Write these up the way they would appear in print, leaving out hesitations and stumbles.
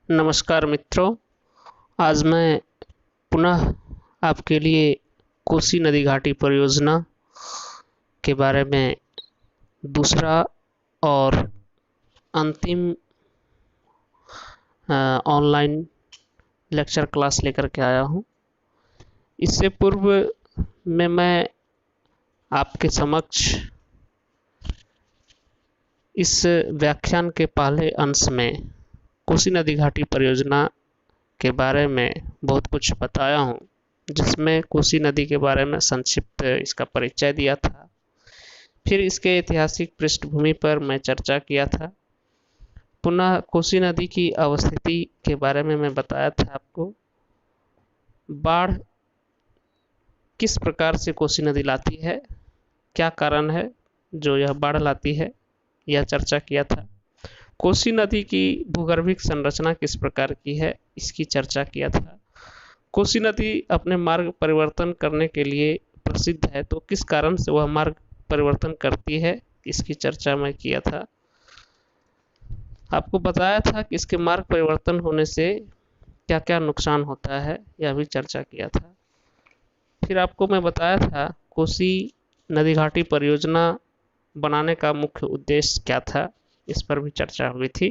नमस्कार मित्रों। आज मैं पुनः आपके लिए कोसी नदी घाटी परियोजना के बारे में दूसरा और अंतिम ऑनलाइन लेक्चर क्लास लेकर के आया हूँ। इससे पूर्व में मैं आपके समक्ष इस व्याख्यान के पहले अंश में कोसी नदी घाटी परियोजना के बारे में बहुत कुछ बताया हूँ, जिसमें कोसी नदी के बारे में संक्षिप्त इसका परिचय दिया था। फिर इसके ऐतिहासिक पृष्ठभूमि पर मैं चर्चा किया था। पुनः कोसी नदी की अवस्थिति के बारे में मैं बताया था आपको। बाढ़ किस प्रकार से कोसी नदी लाती है, क्या कारण है जो यह बाढ़ लाती है, यह चर्चा किया था। कोसी नदी की भूगर्भिक संरचना किस प्रकार की है, इसकी चर्चा किया था। कोसी नदी अपने मार्ग परिवर्तन करने के लिए प्रसिद्ध है, तो किस कारण से वह मार्ग परिवर्तन करती है, इसकी चर्चा मैं किया था। आपको बताया था कि इसके मार्ग परिवर्तन होने से क्या क्या नुकसान होता है, यह भी चर्चा किया था। फिर आपको मैं बताया था कोसी नदी घाटी परियोजना बनाने का मुख्य उद्देश्य क्या था, इस पर भी चर्चा हुई थी।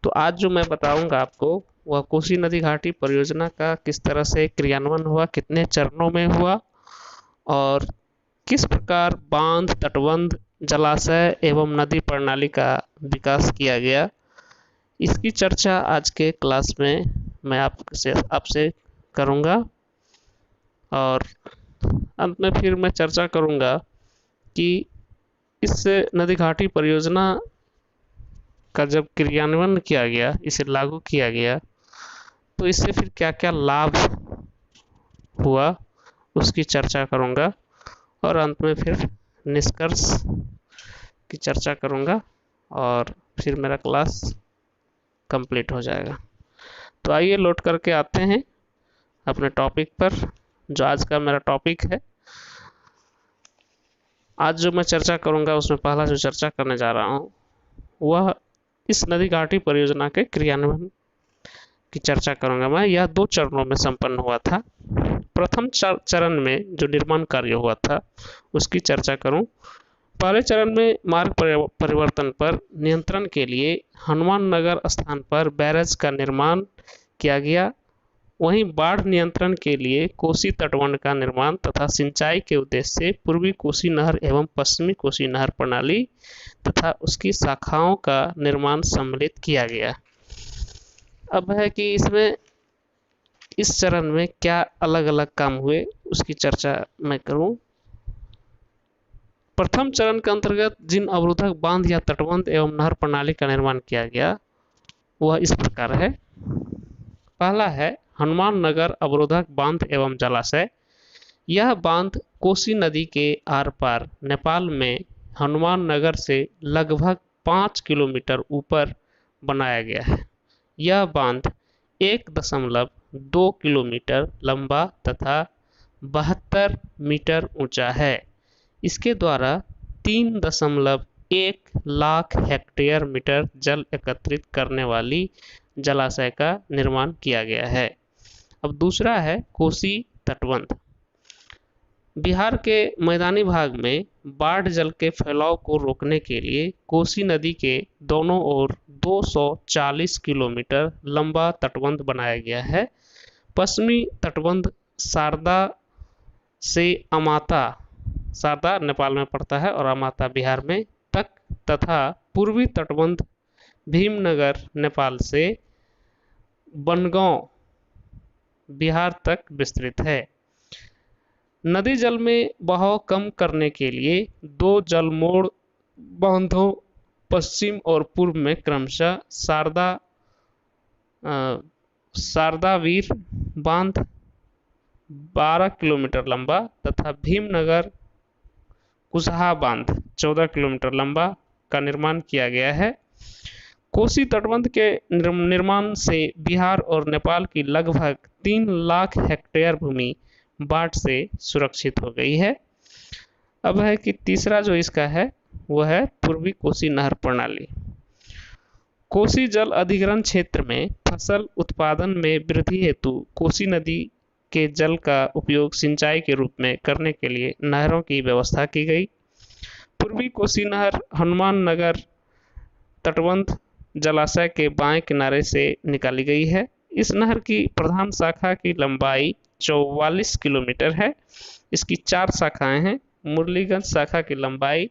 तो आज जो मैं बताऊंगा आपको वह कोसी नदी घाटी परियोजना का किस तरह से क्रियान्वयन हुआ, कितने चरणों में हुआ और किस प्रकार बांध, तटबंध, जलाशय एवं नदी प्रणाली का विकास किया गया, इसकी चर्चा आज के क्लास में मैं आपसे करूंगा। और अंत में फिर मैं चर्चा करूंगा कि इस नदी घाटी परियोजना का जब क्रियान्वयन किया गया, इसे लागू किया गया, तो इससे फिर क्या क्या लाभ हुआ उसकी चर्चा करूंगा। और अंत में फिर निष्कर्ष की चर्चा करूंगा और फिर मेरा क्लास कंप्लीट हो जाएगा। तो आइए लौट करके आते हैं अपने टॉपिक पर, जो आज का मेरा टॉपिक है। आज जो मैं चर्चा करूंगा उसमें पहला जो चर्चा करने जा रहा हूँ वह इस नदी घाटी परियोजना के क्रियान्वयन की चर्चा करूंगा मैं। यह 2 चरणों में संपन्न हुआ था। प्रथम चरण में जो निर्माण कार्य हुआ था उसकी चर्चा करूं। पहले चरण में मार्ग परिवर्तन पर नियंत्रण के लिए हनुमान नगर स्थान पर बैरेज का निर्माण किया गया। वहीं बाढ़ नियंत्रण के लिए कोसी तटबंध का निर्माण तथा सिंचाई के उद्देश्य से पूर्वी कोसी नहर एवं पश्चिमी कोसी नहर प्रणाली तथा उसकी शाखाओं का निर्माण सम्मिलित किया गया। अब है कि इसमें इस चरण में क्या अलग अलग काम हुए उसकी चर्चा मैं करूं। प्रथम चरण के अंतर्गत जिन अवरोधक बांध या तटबंध एवं नहर प्रणाली का निर्माण किया गया वह इस प्रकार है। पहला है हनुमान नगर अवरोधक बांध एवं जलाशय। यह बांध कोसी नदी के आर पार नेपाल में हनुमान नगर से लगभग 5 किलोमीटर ऊपर बनाया गया है। यह बांध 1.2 किलोमीटर लंबा तथा 72 मीटर ऊंचा है। इसके द्वारा 3.1 लाख हेक्टेयर मीटर जल एकत्रित करने वाली जलाशय का निर्माण किया गया है। अब दूसरा है कोसी तटबंध। बिहार के मैदानी भाग में बाढ़ जल के फैलाव को रोकने के लिए कोसी नदी के दोनों ओर 240 किलोमीटर लंबा तटबंध बनाया गया है। पश्चिमी तटबंध शारदा से अमाता, शारदा नेपाल में पड़ता है और अमाता बिहार में तक, तथा पूर्वी तटबंध भीमनगर नेपाल से बनगांव बिहार तक विस्तृत है। नदी जल में बहाव कम करने के लिए 2 जलमोड़ बांधों पश्चिम और पूर्व में क्रमशः शारदावीर बांध 12 किलोमीटर लंबा तथा भीमनगर कुशहा बांध 14 किलोमीटर लंबा का निर्माण किया गया है। कोसी तटबंध के निर्माण से बिहार और नेपाल की लगभग 3 लाख हेक्टेयर भूमि बाढ़ से सुरक्षित हो गई है। अब है कि तीसरा जो इसका है वह है पूर्वी कोसी नहर प्रणाली। कोसी जल अधिग्रहण क्षेत्र में फसल उत्पादन में वृद्धि हेतु कोसी नदी के जल का उपयोग सिंचाई के रूप में करने के लिए नहरों की व्यवस्था की गई। पूर्वी कोसी नहर हनुमान नगर तटबंध जलाशय के बाएं किनारे से निकाली गई है। इस नहर की प्रधान शाखा की लंबाई 44 किलोमीटर है। इसकी 4 शाखाएं हैं। मुरलीगंज शाखा की लंबाई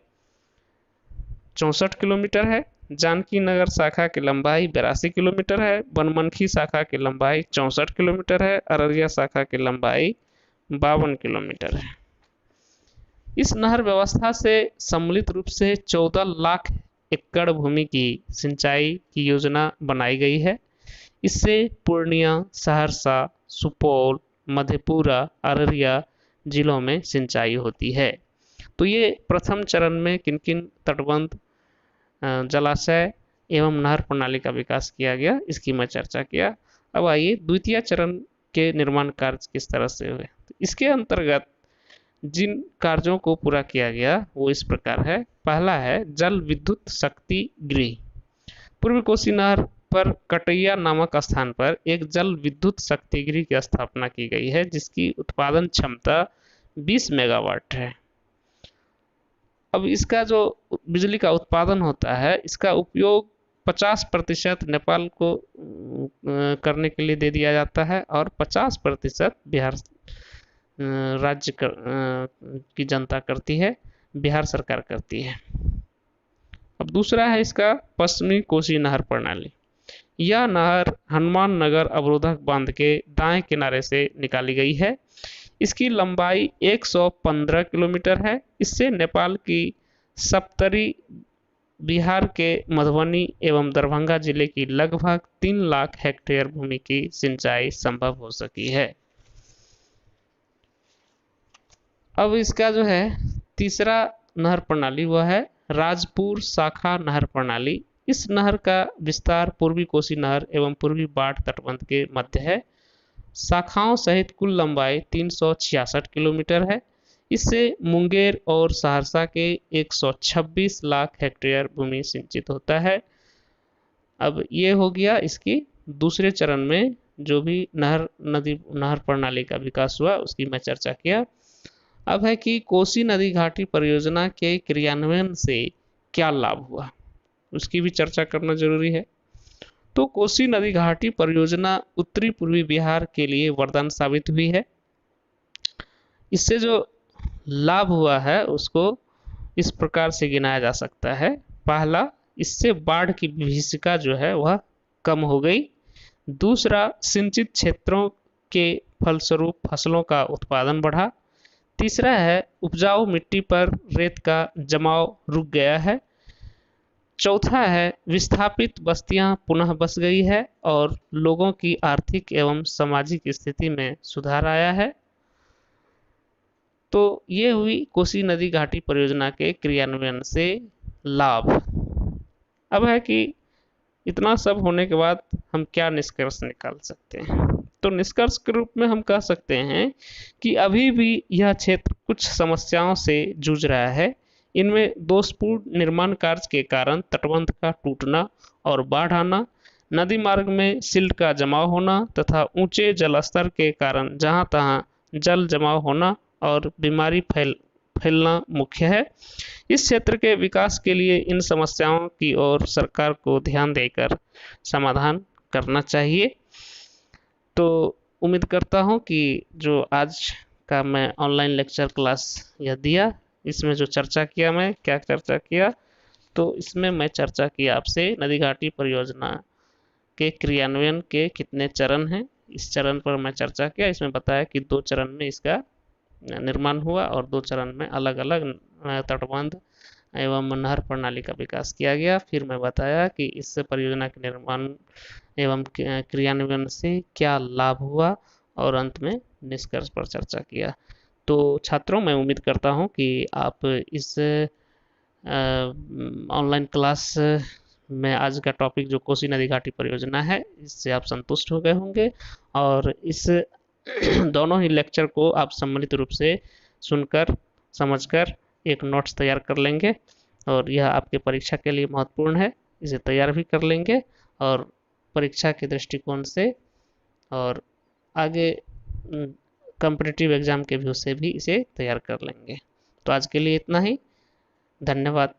64 किलोमीटर है। जानकी नगर शाखा की लंबाई 82 किलोमीटर है। बनमनखी शाखा की लंबाई 64 किलोमीटर है। अररिया शाखा की लंबाई 52 किलोमीटर है। इस नहर व्यवस्था से सम्मिलित रूप से 14 लाख एकड़ भूमि की सिंचाई की योजना बनाई गई है। इससे पूर्णिया, सहरसा, सुपौल, मधेपुरा, अररिया जिलों में सिंचाई होती है। तो ये प्रथम चरण में किन किन तटबंध, जलाशय एवं नहर प्रणाली का विकास किया गया, इसकी मैं चर्चा किया। अब आइए द्वितीय चरण के निर्माण कार्य किस तरह से हुए। तो इसके अंतर्गत जिन कार्यों को पूरा किया गया वो इस प्रकार है। पहला है जल विद्युत शक्ति गृह। पूर्व कोसी नहर पर कटैया नामक स्थान पर एक जल विद्युत शक्ति गृह की स्थापना की गई है, जिसकी उत्पादन क्षमता 20 मेगावाट है। अब इसका जो बिजली का उत्पादन होता है, इसका उपयोग 50% नेपाल को करने के लिए दे दिया जाता है और 50% बिहार राज्य की जनता करती है, बिहार सरकार करती है। अब दूसरा है इसका पश्चिमी कोसी नहर प्रणाली। यह नहर हनुमान नगर अवरोधक बांध के दाएं किनारे से निकाली गई है। इसकी लंबाई 115 किलोमीटर है। इससे नेपाल की सप्तरी, बिहार के मधुबनी एवं दरभंगा जिले की लगभग 3 लाख हेक्टेयर भूमि की सिंचाई संभव हो सकी है। अब इसका जो है तीसरा नहर प्रणाली वह है राजपुर शाखा नहर प्रणाली। इस नहर का विस्तार पूर्वी कोसी नहर एवं पूर्वी बाढ़ तटबंध के मध्य है। शाखाओं सहित कुल लंबाई 366 किलोमीटर है। इससे मुंगेर और सहरसा के 126 लाख हेक्टेयर भूमि सिंचित होता है। अब ये हो गया इसकी दूसरे चरण में जो भी नहर प्रणाली का विकास हुआ उसकी मैं चर्चा किया। अब है कि कोसी नदी घाटी परियोजना के क्रियान्वयन से क्या लाभ हुआ, उसकी भी चर्चा करना जरूरी है। तो कोसी नदी घाटी परियोजना उत्तरी पूर्वी बिहार के लिए वरदान साबित हुई है। इससे जो लाभ हुआ है उसको इस प्रकार से गिनाया जा सकता है। पहला, इससे बाढ़ की भीषिका जो है वह कम हो गई। दूसरा, सिंचित क्षेत्रों के फलस्वरूप फसलों का उत्पादन बढ़ा। तीसरा है उपजाऊ मिट्टी पर रेत का जमाव रुक गया है। चौथा है विस्थापित बस्तियां पुनः बस गई है और लोगों की आर्थिक एवं सामाजिक स्थिति में सुधार आया है। तो ये हुई कोसी नदी घाटी परियोजना के क्रियान्वयन से लाभ। अब है कि इतना सब होने के बाद हम क्या निष्कर्ष निकाल सकते हैं। तो निष्कर्ष के रूप में हम कह सकते हैं कि अभी भी यह क्षेत्र कुछ समस्याओं से जूझ रहा है। इनमें दोषपूर्ण निर्माण कार्य के कारण तटबंध का टूटना और बाढ़ आना, नदी मार्ग में सिल्ट का जमाव होना तथा ऊंचे जल स्तर के कारण जहां तहां जल जमाव होना और बीमारी फैलना मुख्य है। इस क्षेत्र के विकास के लिए इन समस्याओं की ओर सरकार को ध्यान देकर समाधान करना चाहिए। तो उम्मीद करता हूँ कि जो आज का मैं ऑनलाइन लेक्चर क्लास यह दिया, इसमें जो चर्चा किया, मैं क्या चर्चा किया, तो इसमें मैं चर्चा की आपसे नदी घाटी परियोजना के क्रियान्वयन के कितने चरण हैं, इस चरण पर मैं चर्चा किया। इसमें बताया कि 2 चरण में इसका निर्माण हुआ और 2 चरण में अलग अलग तटबंध एवं नहर प्रणाली का विकास किया गया। फिर मैं बताया कि इस परियोजना के निर्माण एवं क्रियान्वयन से क्या लाभ हुआ और अंत में निष्कर्ष पर चर्चा किया। तो छात्रों, मैं उम्मीद करता हूं कि आप इस ऑनलाइन क्लास में आज का टॉपिक जो कोसी नदी घाटी परियोजना है, इससे आप संतुष्ट हो गए होंगे और इस दोनों ही लेक्चर को आप सम्मिलित रूप से सुनकर समझकर एक नोट्स तैयार कर लेंगे और यह आपके परीक्षा के लिए महत्वपूर्ण है। इसे तैयार भी कर लेंगे और परीक्षा के दृष्टिकोण से और आगे कॉम्पिटिटिव एग्ज़ाम के व्यू से भी इसे तैयार कर लेंगे। तो आज के लिए इतना ही। धन्यवाद।